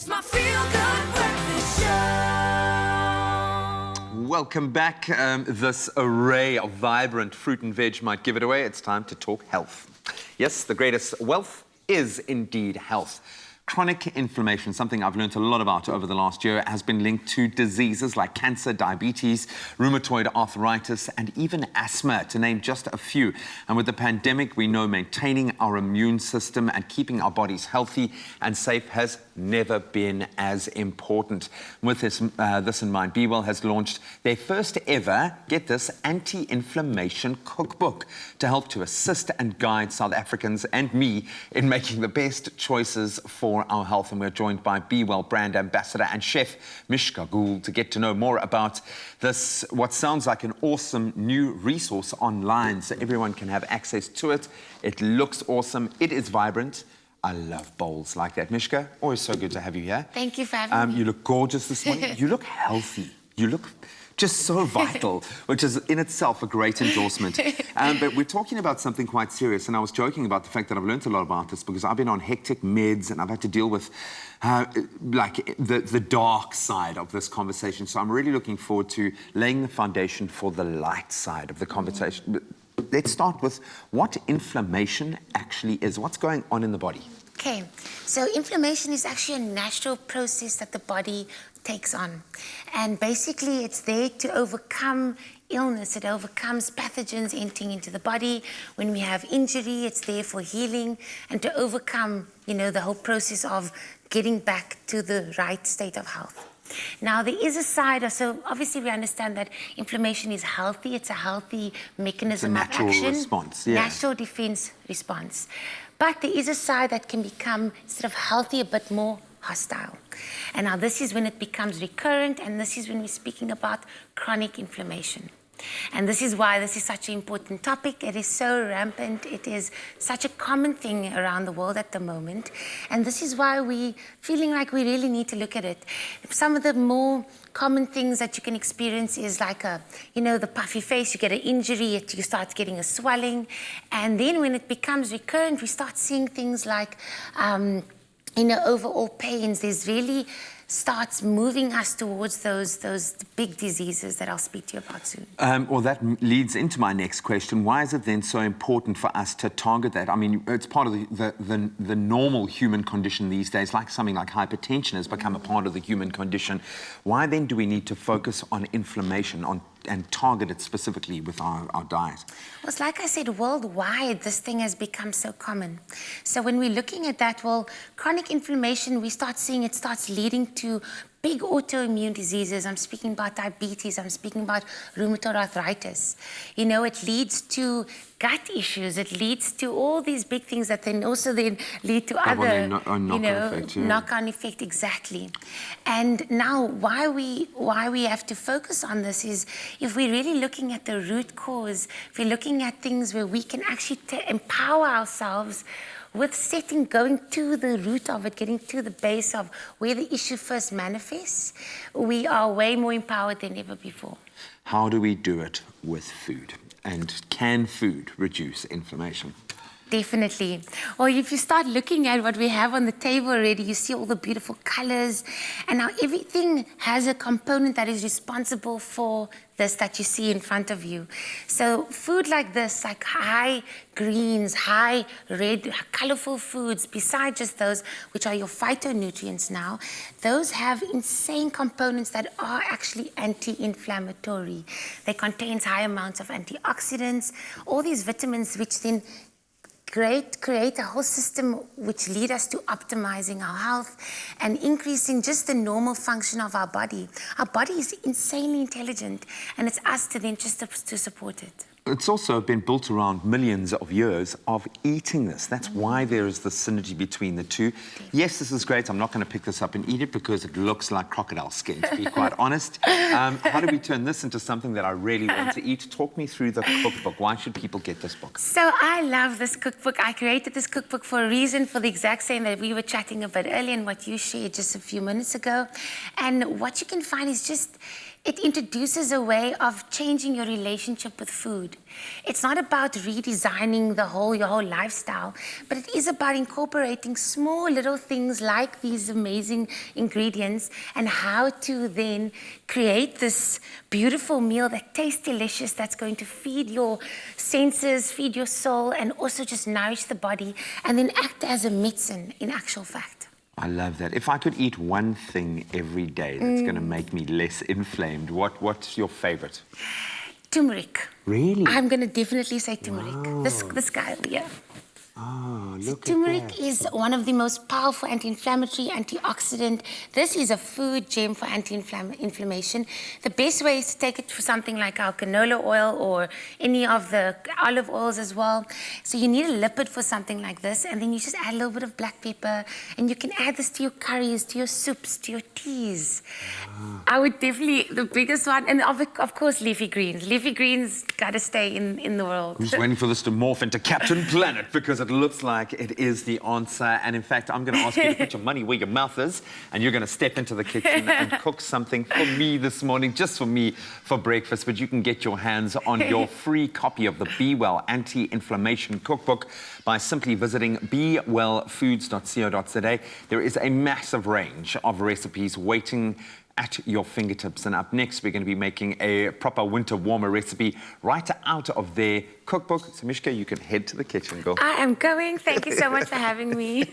It's my feel-good breakfast show. Welcome back. This array of vibrant fruit and veg might give it away. It's time to talk health. Yes, the greatest wealth is indeed health. Chronic inflammation, something I've learned a lot about over the last year, has been linked to diseases like cancer, diabetes, rheumatoid arthritis, and even asthma, to name just a few. And with the pandemic, we know maintaining our immune system and keeping our bodies healthy and safe has never been as important. With this in mind, BWELL has launched their first ever, get this, anti-inflammation cookbook to help to assist and guide South Africans and me in making the best choices for our health. And we're joined by BWELL brand ambassador and chef Mishka Gould to get to know more about this, what sounds like an awesome new resource online, so everyone can have access to it. It looks awesome. It is vibrant. I love bowls like that. Mishka, always so good to have you here. Thank you for having me. You look gorgeous this morning. You look healthy. You look just so vital, which is in itself a great endorsement. But we're talking about something quite serious, and I was joking about the fact that I've learned a lot about this because I've been on hectic meds and I've had to deal with like the dark side of this conversation. So I'm really looking forward to laying the foundation for the light side of the conversation. Let's start with what inflammation actually is. What's going on in the body? Okay, so inflammation is actually a natural process that the body takes on. And basically it's there to overcome illness. It overcomes pathogens entering into the body. When we have injury, it's there for healing and to overcome, you know, the whole process of getting back to the right state of health. Now, there is a side, so obviously we understand that inflammation is healthy. It's a healthy mechanism of action. Natural response, yeah. Natural defense response. But there is a side that can become sort of healthy, a bit more hostile. And now this is when it becomes recurrent, and this is when we're speaking about chronic inflammation. And this is why this is such an important topic. It is so rampant. It is such a common thing around the world at the moment. And this is why we're feeling like we really need to look at it. Some of the more common things that you can experience is like the puffy face. You get an injury, you start getting a swelling. And then when it becomes recurrent, we start seeing things like, overall pains. There's really starts moving us towards those big diseases that I'll speak to you about soon. Well, that leads into my next question. Why is it then so important for us to target that? I mean, it's part of the normal human condition these days, like something like hypertension has become a part of the human condition. Why then do we need to focus on inflammation, and target it specifically with our diet? Well, it's like I said, worldwide, this thing has become so common. So when we're looking at that, well, chronic inflammation, we start seeing it starts leading to big autoimmune diseases. I'm speaking about diabetes. I'm speaking about rheumatoid arthritis. You know, it leads to gut issues. It leads to all these big things that then also then lead to other, knock-on effect, exactly. And now why we have to focus on this is if we're really looking at the root cause, if we're looking at things where we can actually empower ourselves with going to the root of it, getting to the base of where the issue first manifests, we are way more empowered than ever before. How do we do it with food? And can food reduce inflammation? Definitely. Well, if you start looking at what we have on the table already, you see all the beautiful colors. And now everything has a component that is responsible for this that you see in front of you. So food like this, like high greens, high red, colorful foods, besides just those which are your phytonutrients now, those have insane components that are actually anti-inflammatory. They contain high amounts of antioxidants, all these vitamins which then create a whole system which lead us to optimizing our health and increasing just the normal function of our body. Our body is insanely intelligent, and it's us to then just to support it. It's also been built around millions of years of eating this. That's why there is the synergy between the two. Yes, this is great. I'm not going to pick this up and eat it because it looks like crocodile skin, to be quite honest. How do we turn this into something that I really want to eat? Talk me through the cookbook. Why should people get this book? So I love this cookbook. I created this cookbook for a reason, for the exact same that we were chatting a bit earlier and what you shared just a few minutes ago. And what you can find is just It introduces a way of changing your relationship with food. It's not about redesigning your whole lifestyle, but it is about incorporating small little things like these amazing ingredients and how to then create this beautiful meal that tastes delicious, that's going to feed your senses, feed your soul, and also just nourish the body, and then act as a medicine in actual fact. I love that. If I could eat one thing every day that's going to make me less inflamed, what's your favorite? Turmeric. Really? I'm going to definitely say turmeric. Wow. This guy over here. Oh, look Turmeric at that. is one of the most powerful anti-inflammatory, antioxidant. This is a food gem for anti-inflammation. The best way is to take it for something like our canola oil or any of the olive oils as well. So you need a lipid for something like this, and then you just add a little bit of black pepper, and you can add this to your curries, to your soups, to your teas. I would definitely, the biggest one, and of course leafy greens. Leafy greens gotta stay in the world. I'm just waiting for this to morph into Captain Planet because it looks like it is the answer. And in fact, I'm going to ask you to put your money where your mouth is, and you're going to step into the kitchen and cook something for me this morning, just for me, for breakfast. But you can get your hands on your free copy of the BWELL Anti-Inflammation Cookbook by simply visiting bewellfoods.co.za. There is a massive range of recipes waiting at your fingertips. And up next, we're going to be making a proper winter warmer recipe right out of their cookbook. So Mishka, you can head to the kitchen, girl. I am going. Thank you so much for having me.